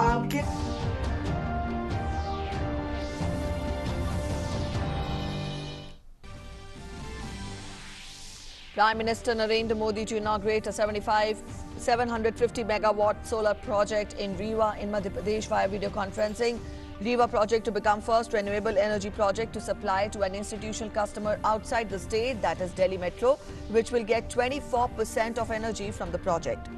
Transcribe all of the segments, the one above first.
आपके Prime Minister Narendra Modi to inaugurate a 750 megawatt solar project in Rewa in Madhya Pradesh via video conferencing. Rewa project to become first renewable energy project to supply to an institutional customer outside the state, that is Delhi Metro, which will get 24% of energy from the project.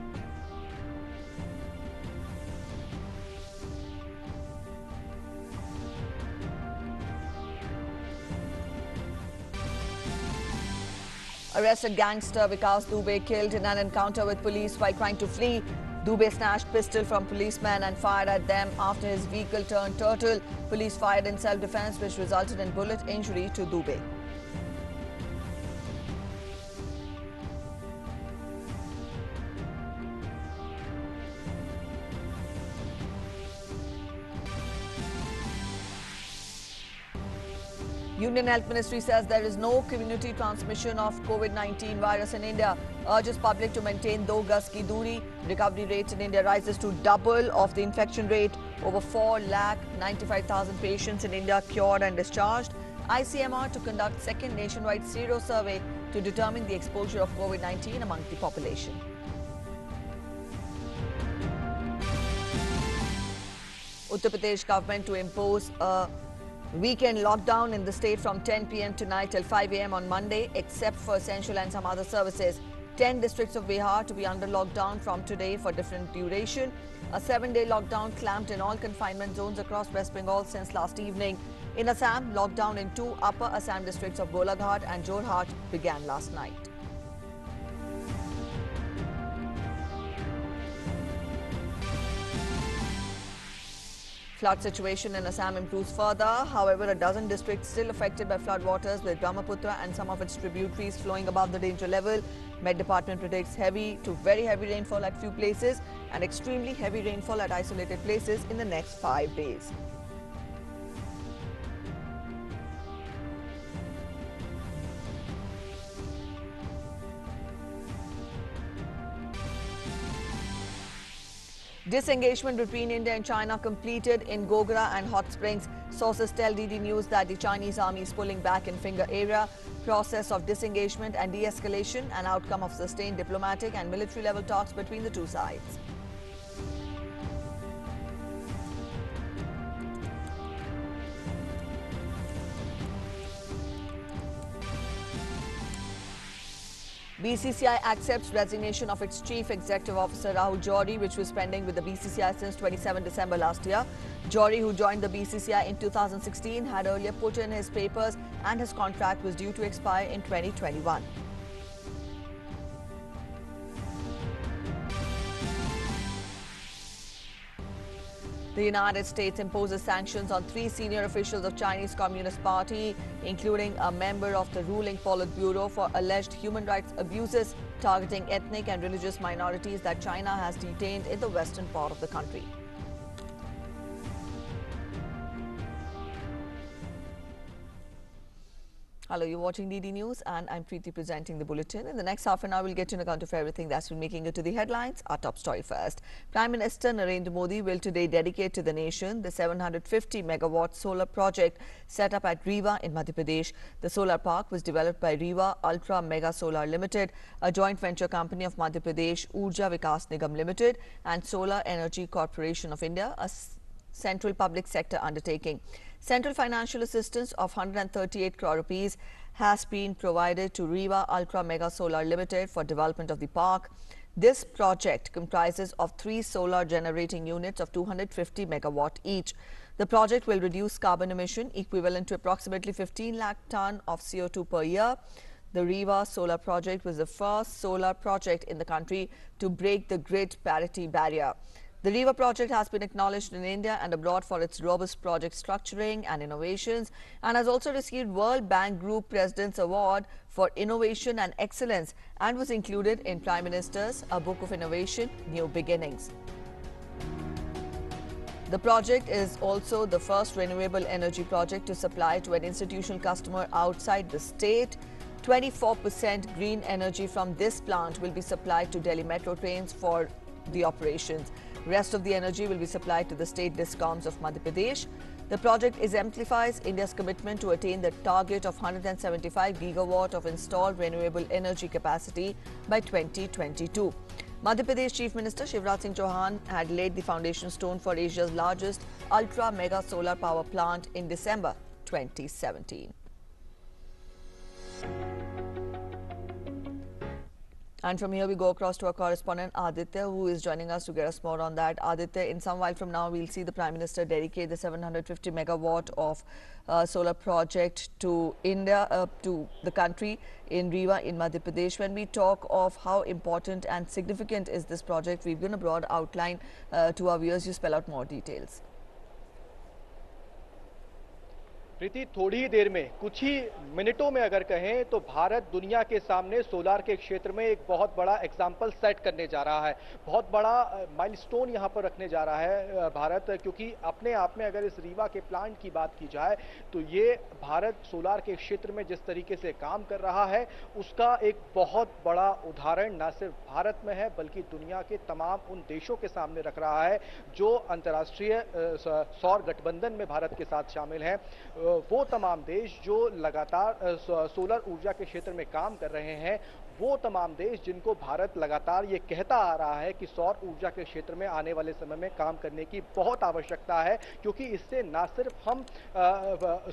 Arrested gangster Vikas Dubey killed in an encounter with police while trying to flee. Dubey snatched pistol from policemen and fired at them after his vehicle turned turtle. Police fired in self-defense, which resulted in bullet injury to Dubey. Union Health Ministry says there is no community transmission of COVID-19 virus in India. Urges public to maintain 2 gaz ki duri. Recovery rate in India rises to double of the infection rate. Over 4,95,000 patients in India cured and discharged. ICMR to conduct second nationwide sero survey to determine the exposure of COVID-19 among the population. Uttar Pradesh government to impose a weekend lockdown in the state from 10 p.m. tonight till 5 a.m. on Monday, except for essential and some other services. 10 districts of Bihar to be under lockdown from today for different duration. A 7-day lockdown clamped in all confinement zones across West Bengal since last evening. In Assam, lockdown in 2 upper Assam districts of Golaghat and Jorhat began last night. Flood situation in Assam improves further. However, a dozen districts still affected by flood waters, with Brahmaputra and some of its tributaries flowing above the danger level. Met Department predicts heavy to very heavy rainfall at few places and extremely heavy rainfall at isolated places in the next 5 days. Disengagement between India and China completed in Gogra and Hot Springs. Sources tell DD News that the Chinese army is pulling back in Finger area. Process of disengagement and de-escalation, an outcome of sustained diplomatic and military level talks between the two sides. BCCI accepts resignation of its Chief Executive Officer Rahul Johri, which was pending with the BCCI since 27 December last year. Johri, who joined the BCCI in 2016, had earlier put in his papers and his contract was due to expire in 2021. The United States imposes sanctions on 3 senior officials of Chinese Communist Party, including a member of the ruling Politburo, for alleged human rights abuses targeting ethnic and religious minorities that China has detained in the western part of the country. Hello, you're watching DD News and I'm Preeti presenting the Bulletin. In the next half an hour, we'll get an account of everything that's been making it to the headlines. Our top story first. Prime Minister Narendra Modi will today dedicate to the nation the 750 megawatt solar project set up at Rewa in Madhya Pradesh. The solar park was developed by Rewa Ultra Mega Solar Limited, a joint venture company of Madhya Pradesh Urja Vikas Nigam Limited and Solar Energy Corporation of India, a central public sector undertaking. Central financial assistance of 138 crore rupees has been provided to Rewa Ultra Mega Solar Limited for development of the park. This project comprises of 3 solar generating units of 250 megawatt each. The project will reduce carbon emission equivalent to approximately 15 lakh ton of CO2 per year. The Rewa solar project was the first solar project in the country to break the grid parity barrier. The Rewa project has been acknowledged in India and abroad for its robust project structuring and innovations and has also received World Bank Group President's Award for Innovation and Excellence and was included in Prime Minister's A Book of Innovation, New Beginnings. The project is also the first renewable energy project to supply to an institutional customer outside the state. 24% green energy from this plant will be supplied to Delhi Metro trains for the operations. Rest of the energy will be supplied to the state discoms of Madhya Pradesh. The project exemplifies India's commitment to attain the target of 175 gigawatt of installed renewable energy capacity by 2022. Madhya Pradesh Chief Minister Shivraj Singh Chauhan had laid the foundation stone for Asia's largest ultra-mega solar power plant in December 2017. And from here we go across to our correspondent Aditya, who is joining us to get us more on that. Aditya, in some while from now, we'll see the Prime Minister dedicate the 750 megawatt of solar project to India, to the country in Rewa in Madhya Pradesh. When we talk of how important and significant is this project, we've given a broad outline to our viewers. You spell out more details. प्रीति, थोड़ी ही देर में, कुछ ही मिनटों में अगर कहें तो भारत दुनिया के सामने सोलार के क्षेत्र में एक बहुत बड़ा एग्जाम्पल सेट करने जा रहा है। बहुत बड़ा माइलस्टोन यहां पर रखने जा रहा है भारत, क्योंकि अपने आप में अगर इस रीवा के प्लांट की बात की जाए तो ये भारत सोलार के क्षेत्र में जिस तरीके से काम कर रहा है उसका एक बहुत बड़ा उदाहरण न सिर्फ भारत में है बल्कि दुनिया के तमाम उन देशों के सामने रख रहा है जो अंतर्राष्ट्रीय सौर गठबंधन में भारत के साथ शामिल हैं। वो तमाम देश जो लगातार सोलर ऊर्जा के क्षेत्र में काम कर रहे हैं, वो तमाम देश जिनको भारत लगातार ये कहता आ रहा है कि सौर ऊर्जा के क्षेत्र में आने वाले समय में काम करने की बहुत आवश्यकता है, क्योंकि इससे ना सिर्फ हम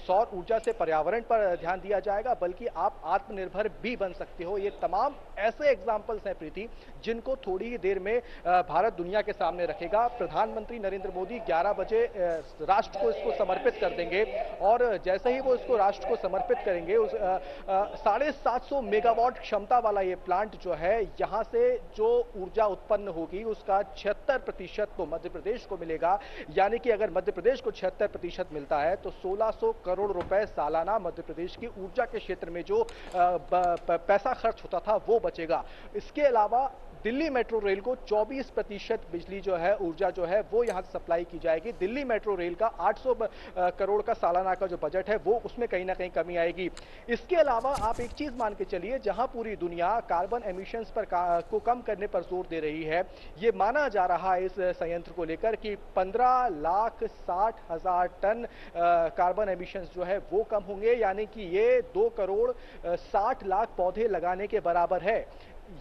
सौर ऊर्जा से पर्यावरण पर ध्यान दिया जाएगा बल्कि आप आत्मनिर्भर भी बन सकते हो। ये तमाम ऐसे एग्जाम्पल्स हैं प्रीति, जिनको थोड़ी ही देर में भारत दुनिया के सामने रखेगा। प्रधानमंत्री नरेंद्र मोदी 11 बजे राष्ट्र को इसको समर्पित कर देंगे और जैसे ही वो इसको राष्ट्र को समर्पित करेंगे, उस 750 मेगावाट क्षमता वाला ये प्लांट जो है, यहां से जो ऊर्जा उत्पन्न होगी उसका 76% तो मध्य प्रदेश को मिलेगा। यानी कि अगर मध्य प्रदेश को 76% मिलता है तो 1600 करोड़ रुपए सालाना मध्य प्रदेश की ऊर्जा के क्षेत्र में जो पैसा खर्च होता था वो बचेगा। इसके अलावा दिल्ली मेट्रो रेल को 24% बिजली जो है, ऊर्जा जो है वो यहां से सप्लाई की जाएगी। दिल्ली मेट्रो रेल का 800 करोड़ का सालाना का जो बजट है वो उसमें कहीं ना कहीं कमी आएगी। इसके अलावा आप एक चीज मान के चलिए, जहां पूरी दुनिया कार्बन एमिशंस पर को कम करने पर जोर दे रही है, ये माना जा रहा है इस संयंत्र को लेकर कि 15,60,000 टन कार्बन एमिशंस जो है वो कम होंगे। यानी कि ये 2 करोड़ 60 लाख पौधे लगाने के बराबर है।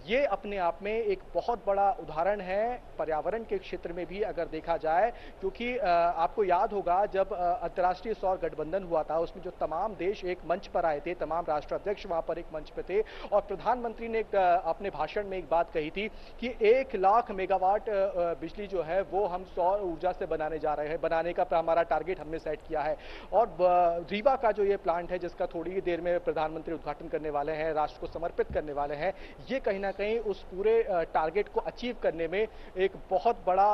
ये अपने आप में एक बहुत बड़ा उदाहरण है पर्यावरण के क्षेत्र में भी अगर देखा जाए, क्योंकि आपको याद होगा जब अंतर्राष्ट्रीय सौर गठबंधन हुआ था उसमें जो तमाम देश एक मंच पर आए थे, तमाम राष्ट्राध्यक्ष वहां पर एक मंच पे थे और प्रधानमंत्री ने अपने भाषण में एक बात कही थी कि 1 लाख मेगावाट बिजली जो है वो हम सौर ऊर्जा से बनाने जा रहे हैं, बनाने का हमारा टारगेट हमने सेट किया है। और रीवा का जो ये प्लांट है जिसका थोड़ी ही देर में प्रधानमंत्री उद्घाटन करने वाले हैं, राष्ट्र को समर्पित करने वाले हैं, ये कहीं ना कहीं उस पूरे टारगेट को अचीव करने में एक बहुत बड़ा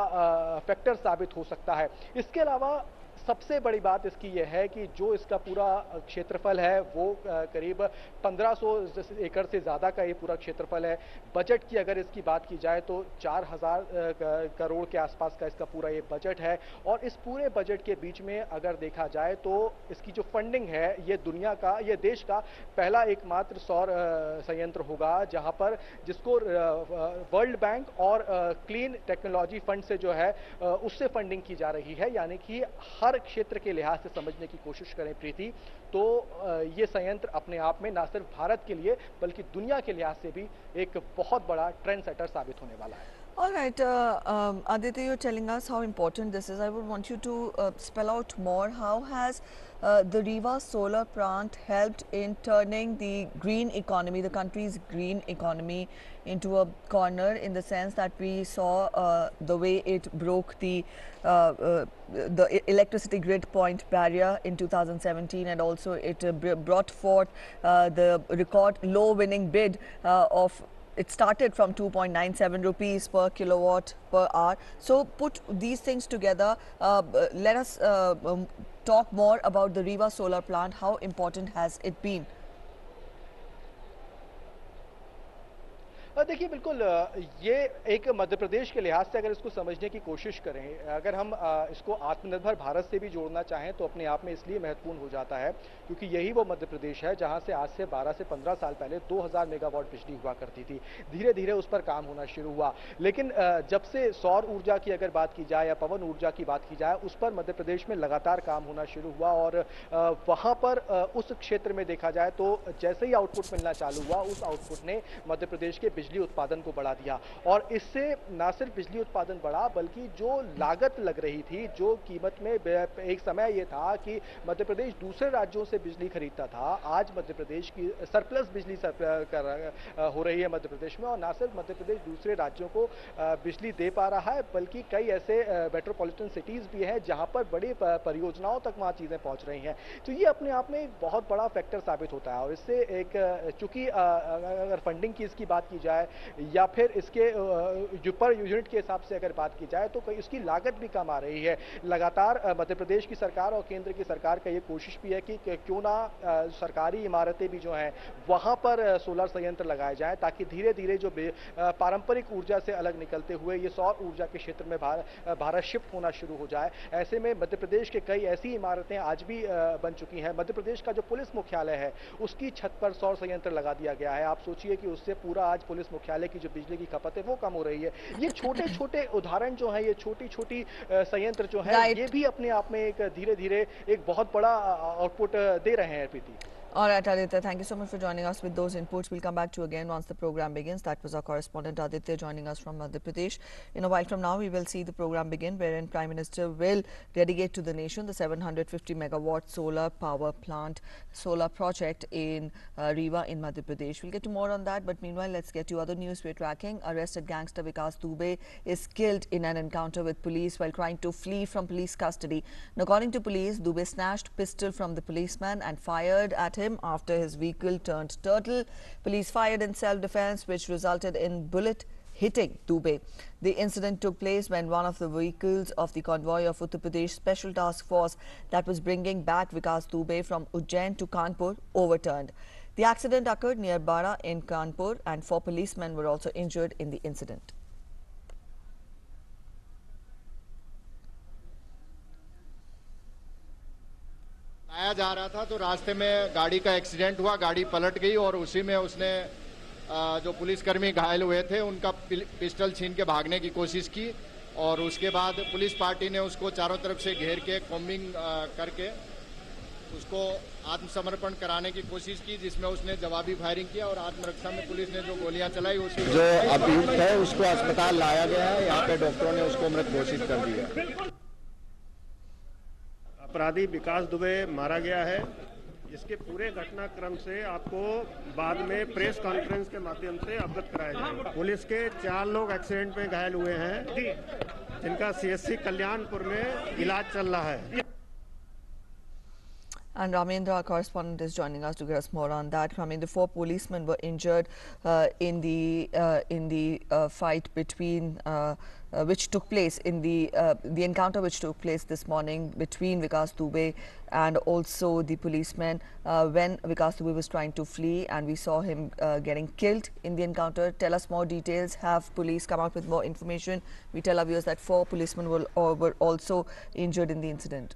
फैक्टर साबित हो सकता है। इसके अलावा सबसे बड़ी बात इसकी यह है कि जो इसका पूरा क्षेत्रफल है वो करीब 1500 एकड़ से ज़्यादा का ये पूरा क्षेत्रफल है। बजट की अगर इसकी बात की जाए तो 4000 करोड़ के आसपास का इसका पूरा ये बजट है। और इस पूरे बजट के बीच में अगर देखा जाए तो इसकी जो फंडिंग है, ये दुनिया का, ये देश का पहला एकमात्र सौर संयंत्र होगा जहां पर जिसको वर्ल्ड बैंक और क्लीन टेक्नोलॉजी फंड से जो है उससे फंडिंग की जा रही है। यानी कि हर क्षेत्र के लिहाज से समझने की कोशिश करें प्रीति, तो ये संयंत्र अपने आप में ना सिर्फ भारत के लिए बल्कि दुनिया के लिहाज से भी एक बहुत बड़ा ट्रेंड सेटर साबित होने वाला है। All right, Aditya, you're telling us how important this is. I would want you to spell out more. How has the Rewa solar plant helped in turning the green economy, the country's green economy, into a corner, in the sense that we saw the way it broke the electricity grid point barrier in 2017, and also it brought forth the record low winning bid of. It started from 2.97 rupees per kilowatt per hour. So put these things together. Let us talk more about the Rewa solar plant. How important has it been? देखिए बिल्कुल ये एक मध्य प्रदेश के लिहाज से अगर इसको समझने की कोशिश करें, अगर हम इसको आत्मनिर्भर भारत से भी जोड़ना चाहें तो अपने आप में इसलिए महत्वपूर्ण हो जाता है क्योंकि यही वो मध्य प्रदेश है जहां से आज से 12 से 15 साल पहले 2000 मेगावाट बिजली हुआ करती थी। धीरे धीरे उस पर काम होना शुरू हुआ, लेकिन जब से सौर ऊर्जा की अगर बात की जाए या पवन ऊर्जा की बात की जाए, उस पर मध्य प्रदेश में लगातार काम होना शुरू हुआ और वहां पर उस क्षेत्र में देखा जाए तो जैसे ही आउटपुट मिलना चालू हुआ, उस आउटपुट ने मध्य प्रदेश के बिजली उत्पादन को बढ़ा दिया और इससे ना सिर्फ बिजली उत्पादन बढ़ा बल्कि जो लागत लग रही थी, जो कीमत में एक समय ये था कि मध्य प्रदेश दूसरे राज्यों से बिजली खरीदता था, आज मध्य प्रदेश की सरप्लस बिजली हो रही है मध्य प्रदेश में और ना सिर्फ मध्य प्रदेश दूसरे राज्यों को बिजली दे पा रहा है बल्कि कई ऐसे मेट्रोपॉलिटन सिटीज भी हैं जहां पर बड़ी परियोजनाओं तक वहां चीजें पहुंच रही हैं। तो ये अपने आप में एक बहुत बड़ा फैक्टर साबित होता है और इससे एक चूंकि अगर फंडिंग की इसकी बात की जाए या फिर इसके पर यूनिट के हिसाब से अगर बात की जाए तो इसकी लागत भी कम आ रही है। लगातार मध्य प्रदेश की सरकार और केंद्र की सरकार का ये कोशिश भी है कि क्यों ना सरकारी इमारतें भी जो हैं वहां पर सोलर संयंत्र लगाए जाएं ताकि धीरे धीरे जो पारंपरिक ऊर्जा से अलग निकलते हुए ये सौर ऊर्जा के क्षेत्र में भारत शिफ्ट होना शुरू हो जाए। ऐसे में मध्य प्रदेश के कई ऐसी इमारतें आज भी बन चुकी हैं। मध्य प्रदेश का जो पुलिस मुख्यालय है उसकी छत पर सौर संयंत्र लगा दिया गया है। आप सोचिए कि उससे पूरा आज पुलिस मुख्यालय की जो बिजली की खपत है वो कम हो रही है। ये छोटे छोटे उदाहरण जो है, ये छोटी छोटी संयंत्र जो है, ये भी अपने आप में एक धीरे धीरे एक बहुत बड़ा आउटपुट दे रहे हैं। प्रीति, all right, Aditya, thank you so much for joining us with those inputs. We'll come back to you again once the program begins. That was our correspondent Aditya joining us from Madhya Pradesh. In a while from now, we will see the program begin, wherein Prime Minister will dedicate to the nation the 750 megawatt solar power plant, solar project in Rewa in Madhya Pradesh. We'll get to more on that, but meanwhile, let's get to other news we're tracking. Arrested gangster Vikas Dubey is killed in an encounter with police while trying to flee from police custody. And according to police, Dubey snatched pistol from the policeman and fired at him after his vehicle turned turtle. Police fired in self-defense, which resulted in bullet hitting Dubey. The incident took place when one of the vehicles of the convoy of Uttar Pradesh Special Task Force that was bringing back Vikas Dubey from Ujjain to Kanpur overturned. The accident occurred near Bara in Kanpur and 4 policemen were also injured in the incident. आया जा रहा था तो रास्ते में गाड़ी का accident हुआ, गाड़ी पलट गई और उसी में उसने जो पुलिसकर्मी घायल हुए थे उनका पिस्टल छीन के भागने की कोशिश की और उसके बाद पुलिस पार्टी ने उसको चारों तरफ से घेर के कॉम्बिंग करके उसको आत्मसमर्पण कराने की कोशिश की, जिसमें उसने जवाबी फायरिंग किया और आत्मरक्षा में पुलिस ने जो गोलियां चलाई उसकी जो अभियुक्त है उसको अस्पताल लाया गया है। यहाँ पे डॉक्टरों ने उसको मृत घोषित कर दिया। अपराधी विकास दुबे मारा गया है। इसके पूरे घटनाक्रम से आपको बाद में प्रेस कॉन्फ्रेंस के माध्यम से अवगत कराया जाएगा। पुलिस के 4 लोग एक्सीडेंट में घायल हुए हैं, जिनका CSC कल्याणपुर में इलाज चल रहा है। And Ramendra, our correspondent, is joining us to get us more on that. Ramendra, 4 policemen were injured in the fight between which took place in the encounter which took place this morning between Vikas Dubey and also the policemen when Vikas Dubey was trying to flee, and we saw him getting killed in the encounter. Tell us more details. Have police come out with more information? We tell our viewers that 4 policemen were also injured in the incident.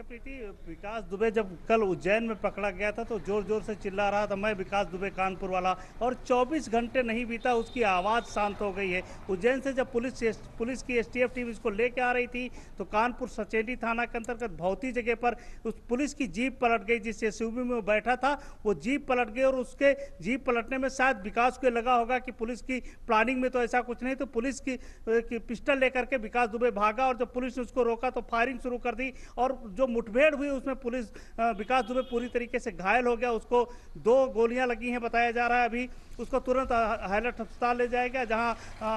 प्रीति, विकास दुबे जब कल उज्जैन में पकड़ा गया था तो जोर जोर से चिल्ला रहा था, मैं विकास दुबे कानपुर वाला, और 24 घंटे नहीं बीता उसकी आवाज़ शांत हो गई है। उज्जैन से जब पुलिस की STF टीम इसको लेके आ रही थी तो कानपुर सचेंडी थाना के अंतर्गत भौती जगह पर उस पुलिस की जीप पलट गई। जिस SUV में वो बैठा था वो जीप पलट गई और उसके जीप पलटने में शायद विकास को लगा होगा कि पुलिस की प्लानिंग में तो ऐसा कुछ नहीं, तो पुलिस की पिस्टल लेकर के विकास दुबे भागा और जब पुलिस ने उसको रोका तो फायरिंग शुरू कर दी और जो मुठभेड़ हुई उसमें पुलिस विकास दुबे पूरी तरीके से घायल हो गया। उसको 2 गोलियां लगी हैं बताया जा रहा है। अभी उसको तुरंत हाईलाइट अस्पताल ले जाएगा, जहां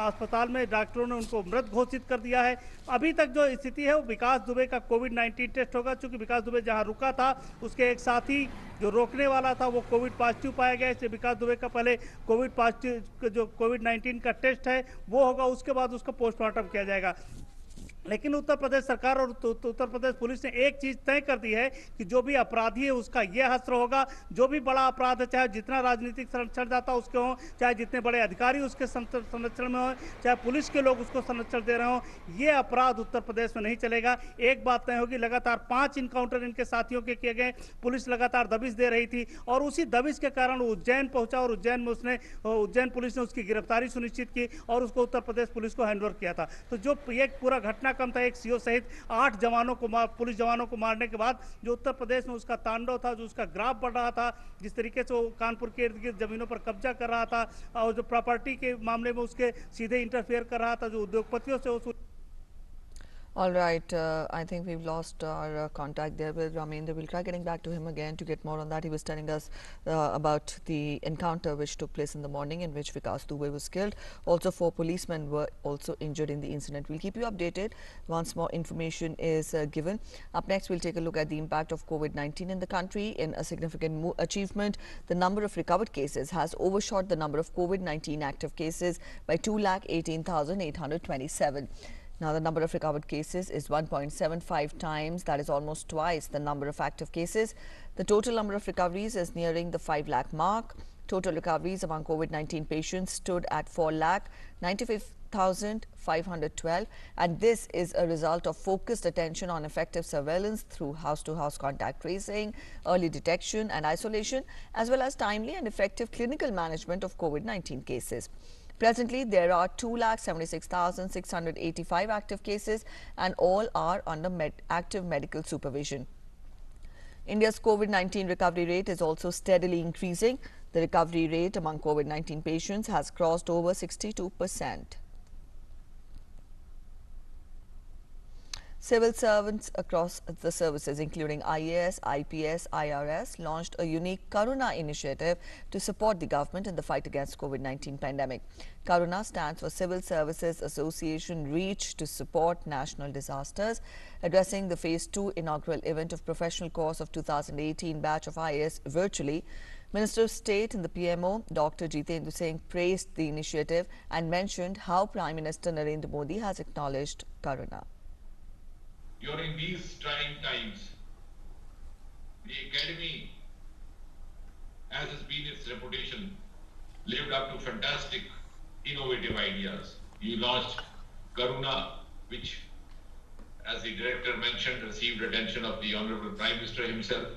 अस्पताल में डॉक्टरों ने उनको मृत घोषित कर दिया है। अभी तक जो स्थिति है वो विकास दुबे का कोविड-19 टेस्ट होगा, क्योंकि विकास दुबे जहां रुका था उसके एक साथी जो रोकने वाला था वो कोविड पॉजिटिव पाया गया। इससे विकास दुबे का पहले कोविड-19 का टेस्ट है वो होगा, उसके बाद उसका पोस्टमार्टम किया जाएगा। लेकिन उत्तर प्रदेश सरकार और उत्तर प्रदेश पुलिस ने एक चीज तय कर दी है कि जो भी अपराधी है उसका यह हश्र होगा। जो भी बड़ा अपराध है, चाहे जितना राजनीतिक संरक्षण दाता उसके हों, चाहे जितने बड़े अधिकारी उसके संरक्षण में हो, चाहे पुलिस के लोग उसको संरक्षण दे रहे हो, ये अपराध उत्तर प्रदेश में नहीं चलेगा। एक बात तय होगी, लगातार 5 इनकाउंटर इनके साथियों के किए गए, पुलिस लगातार दबिश दे रही थी और उसी दबिश के कारण उज्जैन पहुंचा और उज्जैन पुलिस ने उसकी गिरफ्तारी सुनिश्चित की और उसको उत्तर प्रदेश पुलिस को हैंडओवर किया था। तो जो ये पूरा घटनाक्रम था, एक सीओ सहित 8 जवानों को पुलिस जवानों को मारने के बाद जो उत्तर प्रदेश में उसका तांडव था, जो उसका ग्राफ बढ़ रहा था, जिस तरीके से वो कानपुर के इर्द गिर्द जमीनों पर कब्जा कर रहा था और जो प्रॉपर्टी के मामले में उसके सीधे इंटरफेयर कर रहा था, जो उद्योगपतियों से All right, I think we've lost our contact there with Ramendra. We'll try getting back to him again to get more on that. He was telling us about the encounter which took place in the morning in which Vikas Dubey was killed. Also, 4 policemen were also injured in the incident. We'll keep you updated once more information is given. Up next, we'll take a look at the impact of COVID-19 in the country. In a significant achievement, the number of recovered cases has overshot the number of COVID-19 active cases by 218,827. Now, the number of recovered cases is 1.75 times, that is almost twice the number of active cases. The total number of recoveries is nearing the 5 lakh mark. Total recoveries among COVID-19 patients stood at 4,95,512, and this is a result of focused attention on effective surveillance through house-to-house contact tracing, early detection and isolation, as well as timely and effective clinical management of COVID-19 cases. Presently, there are 2,76,685 active cases and all are under active medical supervision. India's COVID-19 recovery rate is also steadily increasing. The recovery rate among COVID-19 patients has crossed over 62%. Civil servants across the services, including IAS, IPS, IRS, launched a unique Karuna initiative to support the government in the fight against COVID-19 pandemic. Karuna stands for Civil Services Association Reach to support national disasters. Addressing the Phase 2 inaugural event of professional course of 2018 batch of IAS virtually, Minister of State in the PMO, Dr. Jitendra Singh, praised the initiative and mentioned how Prime Minister Narendra Modi has acknowledged Karuna. During these trying times, the Academy, as has been its reputation, lived up to fantastic, innovative ideas. You launched Karuna, which, as the director mentioned, received attention of the Honorable Prime Minister himself.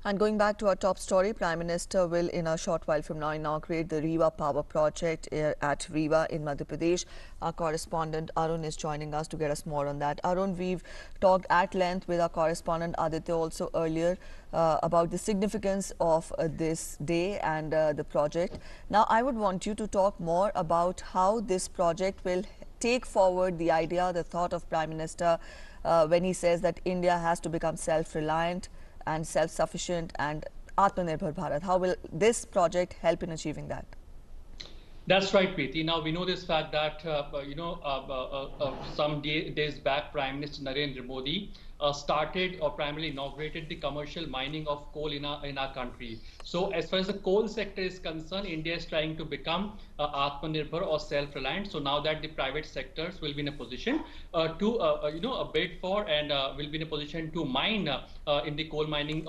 And going back to our top story, Prime Minister will in a short while from now inaugurate the Rewa Power Project at Rewa in Madhya Pradesh. Our correspondent Arun is joining us to get us more on that. Arun, we've talked at length with our correspondent Aditya also earlier about the significance of this day and the project. Now, I would want you to talk more about how this project will take forward the idea, the thought of Prime Minister when he says that India has to become self-reliant and self-sufficient and Atmanirbhar Bharat. How will this project help in achieving that? That's right, Preeti. Now, we know this fact that, some days back, Prime Minister Narendra Modi started or primarily inaugurated the commercial mining of coal in our country. So as far as the coal sector is concerned, India is trying to become Atmanirbhar or self-reliant. So now that the private sectors will be in a position to bid for and will be in a position to mine in the coal mining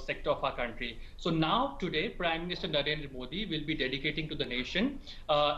sector of our country. So now today, Prime Minister Narendra Modi will be dedicating to the nation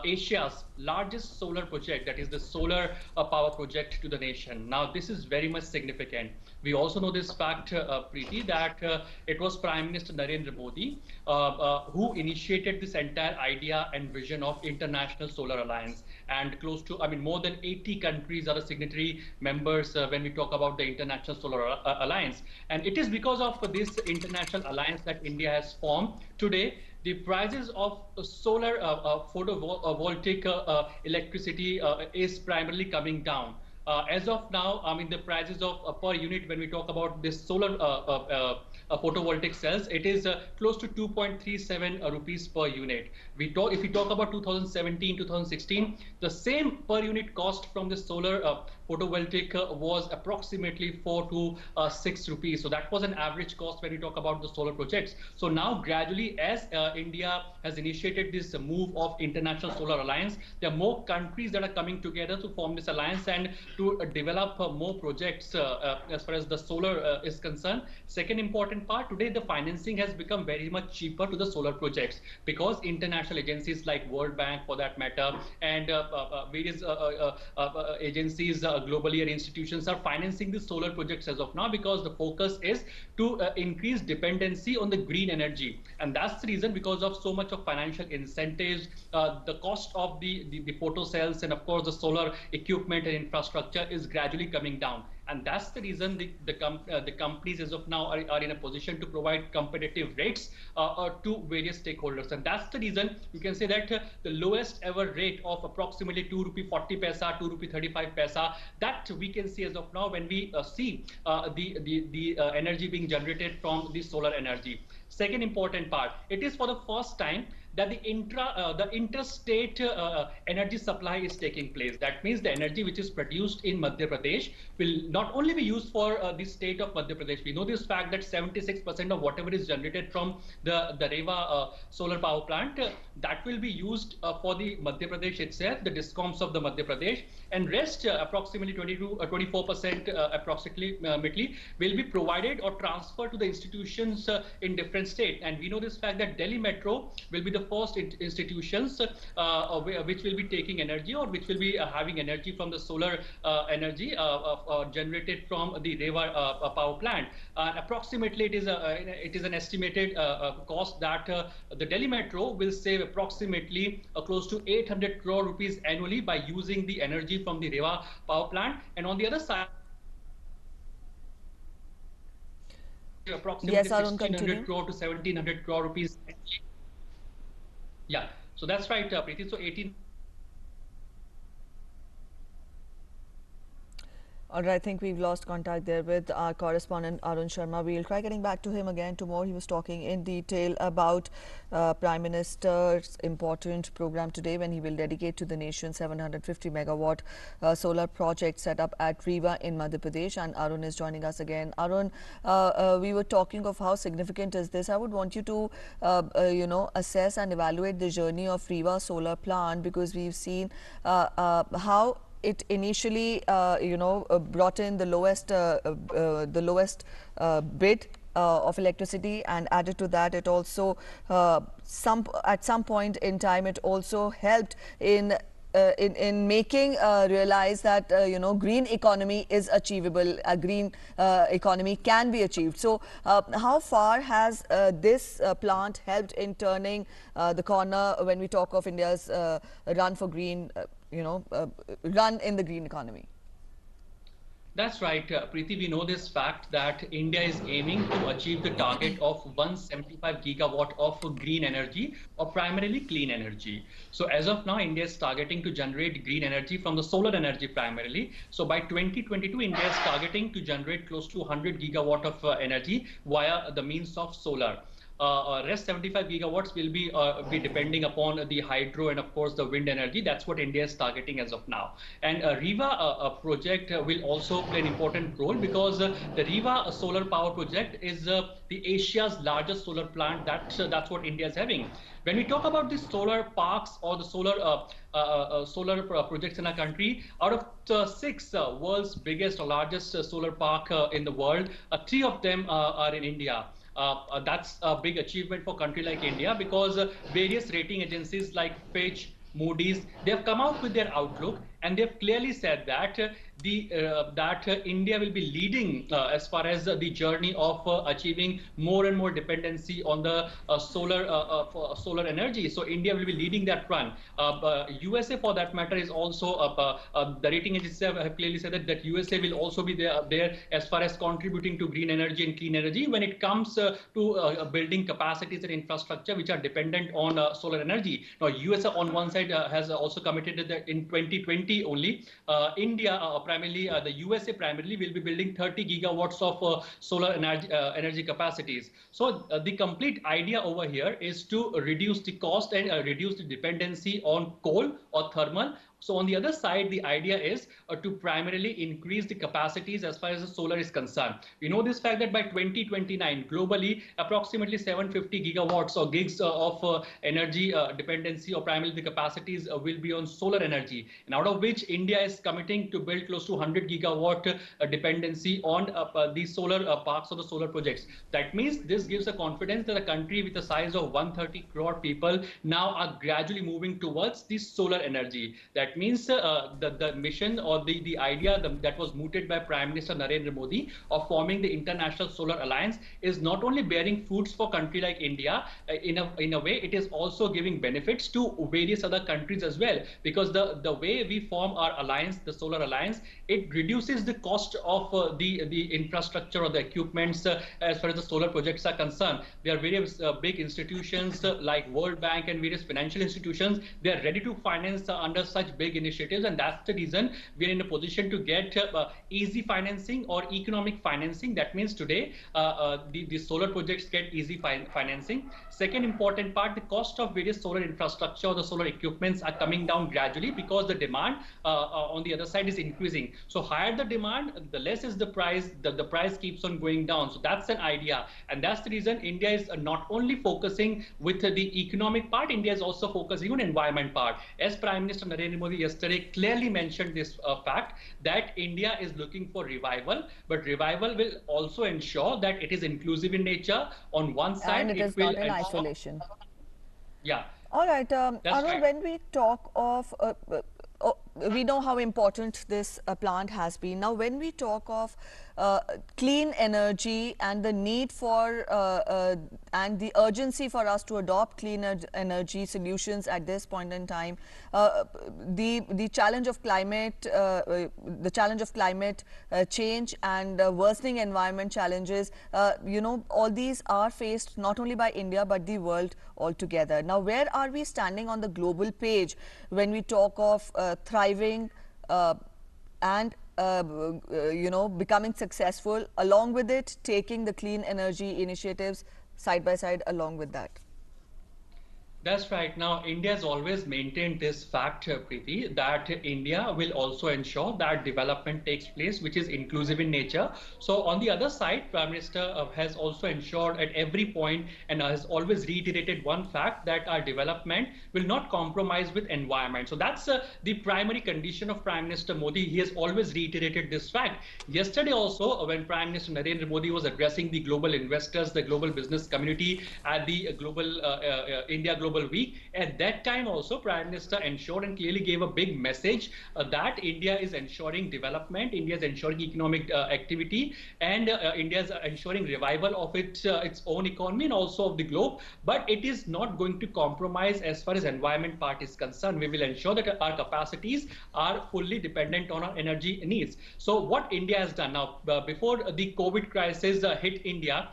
Asia's largest solar project, that is the solar power project to the nation. Now this is very much significant. We also know this fact, Preeti, that it was Prime Minister Narendra Modi who initiated this entire idea and vision of International Solar Alliance. And close to, more than 80 countries are the signatory members when we talk about the International Solar Alliance. And it is because of this international alliance that India has formed today. The prices of solar photovoltaic electricity is primarily coming down. As of now, I mean, the prices of per unit when we talk about this solar photovoltaic cells, it is close to 2.37 rupees per unit. If we talk about 2017, 2016, the same per unit cost from the solar photovoltaic was approximately 4 to 6 rupees. So that was an average cost when we talk about the solar projects. So now gradually, as India has initiated this move of International Solar Alliance, there are more countries that are coming together to form this alliance and to develop more projects as far as the solar is concerned. Second important part, today the financing has become very much cheaper to the solar projects because international agencies like World Bank, for that matter, and various agencies globally and institutions are financing the solar projects as of now, because the focus is to increase dependency on the green energy. And that's the reason, because of so much of financial incentives, the cost of the photo cells and of course the solar equipment and infrastructure is gradually coming down. And that's the reason the companies as of now are in a position to provide competitive rates to various stakeholders. And that's the reason you can say that the lowest ever rate of approximately 2 rupee 40 paisa, 2 rupee 35 paisa, that we can see as of now when we see the energy being generated from the solar energy. Second important part, it is for the first time that the interstate energy supply is taking place. That means the energy which is produced in Madhya Pradesh will not only be used for the state of Madhya Pradesh. We know this fact that 76% of whatever is generated from the Reva solar power plant, that will be used for the Madhya Pradesh itself, the discoms of the Madhya Pradesh, and rest approximately 24% approximately will be provided or transferred to the institutions in different states. And we know this fact that Delhi Metro will be the first institutions which will be taking energy, or which will be having energy from the solar energy generated from the Reva power plant. Approximately, it is an estimated cost that the Delhi Metro will save approximately close to 800 crore rupees annually by using the energy from the Reva power plant. And on the other side, approximately Yes, Arun, 1600 continue. crore to 1700 crore rupees. Yeah, so that's right, Preeti. So 18. All right, I think we've lost contact there with our correspondent Arun Sharma. We'll try getting back to him again tomorrow. He was talking in detail about Prime Minister's important program today, when he will dedicate to the nation 750 megawatt solar project set up at Rewa in Madhya Pradesh. And Arun is joining us again. Arun, we were talking of how significant is this. I would want you to, assess and evaluate the journey of Rewa solar plant, because we've seen how it initially, brought in the lowest bid of electricity, and added to that, it also at some point in time, it also helped in making realize that green economy is achievable. A green economy can be achieved. So how far has this plant helped in turning the corner when we talk of India's run for green, run in the green economy? That's right, Preeti. We know this fact that India is aiming to achieve the target of 175 gigawatt of green energy, or primarily clean energy. So as of now, India is targeting to generate green energy from the solar energy primarily. So by 2022, India is targeting to generate close to 100 gigawatt of energy via the means of solar. Rest 75 gigawatts will be depending upon the hydro and of course the wind energy. That's what India is targeting as of now. And Reva project will also play an important role, because the Reva solar power project is the Asia's largest solar plant. That's what India is having. When we talk about the solar parks or the solar projects in our country, out of the 6 world's biggest or largest solar park in the world, 3 of them are in India. That's a big achievement for a country like India, because various rating agencies like Fitch, Moody's, they have come out with their outlook, and they've clearly said that India will be leading as far as the journey of achieving more and more dependency on the solar energy. So India will be leading that run. USA, for that matter, is also the rating agencies have clearly said that USA will also be there as far as contributing to green energy and clean energy when it comes to building capacities and infrastructure which are dependent on solar energy. Now, USA on one side has also committed that in 2020 2020 only, India, primarily the USA primarily, will be building 30 gigawatts of solar energy capacities. So the complete idea over here is to reduce the cost and reduce the dependency on coal or thermal. So on the other side, the idea is to primarily increase the capacities as far as the solar is concerned. We know this fact that by 2029, globally, approximately 750 gigawatts or gigs of energy dependency, or primarily the capacities will be on solar energy. And out of which India is committing to build close to 100 gigawatt dependency on these solar parks or the solar projects. That means this gives a confidence that a country with a size of 130 crore people now are gradually moving towards the solar energy. That means the mission or the idea that was mooted by Prime Minister Narendra Modi of forming the International Solar Alliance is not only bearing fruits for a country like India, in a way it is also giving benefits to various other countries as well, because the way we form our alliance, the Solar Alliance, it reduces the cost of the infrastructure or the equipments as far as the solar projects are concerned. There are various big institutions like World Bank and various financial institutions. They are ready to finance under such big initiatives, and that's the reason we are in a position to get easy financing or economic financing. That means today the solar projects get easy financing. Second important part, the cost of various solar infrastructure or the solar equipments are coming down gradually because the demand on the other side is increasing. So higher the demand, the less is the price. The price keeps on going down. So that's an idea, and that's the reason India is not only focusing with the economic part, India is also focusing on environment part. As Prime Minister Narendra Modi yesterday clearly mentioned this fact that India is looking for revival, but revival will also ensure that it is inclusive in nature. On one side, And it is will not in ensure, isolation. yeah, All right, that's Arul, right. when we talk of, we know how important this plant has been. Now, when we talk of clean energy and the need for and the urgency for us to adopt clean energy solutions at this point in time, the challenge of climate, change and worsening environment challenges, all these are faced not only by India but the world altogether. Now, where are we standing on the global page when we talk of thriving and becoming successful, along with it taking the clean energy initiatives side by side along with that? That's right. Now, India has always maintained this fact, Preeti, that India will also ensure that development takes place, which is inclusive in nature. So, on the other side, Prime Minister has also ensured at every point and has always reiterated one fact, that our development will not compromise with environment. So, that's the primary condition of Prime Minister Modi. He has always reiterated this fact. Yesterday also, when Prime Minister Narendra Modi was addressing the global investors, the global business community at the India Global Week, at that time also Prime Minister ensured and clearly gave a big message that India is ensuring development, India is ensuring economic activity, and India is ensuring revival of its own economy and also of the globe. But it is not going to compromise as far as environment part is concerned. We will ensure that our capacities are fully dependent on our energy needs. So what India has done now, before the COVID crisis hit India,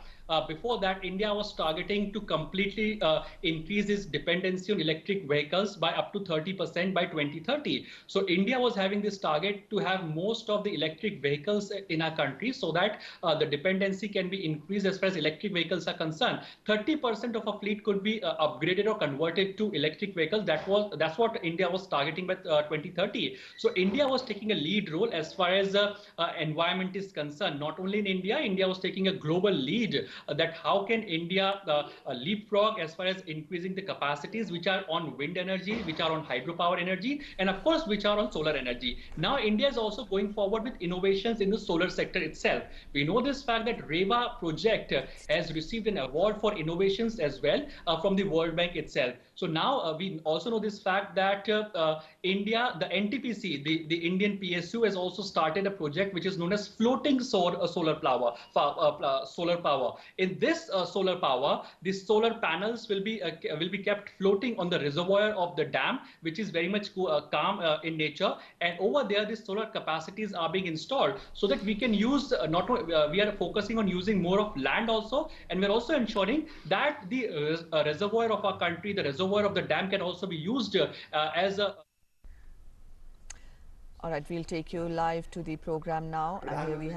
before that, India was targeting to completely increase its dependency on electric vehicles by up to 30% by 2030. So India was having this target to have most of the electric vehicles in our country, so that the dependency can be increased as far as electric vehicles are concerned. 30% of a fleet could be upgraded or converted to electric vehicles. That's what India was targeting by 2030. So India was taking a lead role as far as environment is concerned. Not only in India, India was taking a global lead that how can India leapfrog as far as increasing the capacities which are on wind energy, which are on hydropower energy, and of course which are on solar energy. Now India is also going forward with innovations in the solar sector itself. We know this fact that REVA project has received an award for innovations as well from the World Bank itself. So now we also know this fact that India, the NTPC, the Indian PSU, has also started a project which is known as floating solar power. In this solar power, the solar panels will be kept floating on the reservoir of the dam, which is very much calm in nature. And over there, the solar capacities are being installed so that we can use we are focusing on using more of land also, and we're also ensuring that the reservoir of our country, the reservoir of the dam, can also be used as a All right, we'll take you live to the program now, and here we have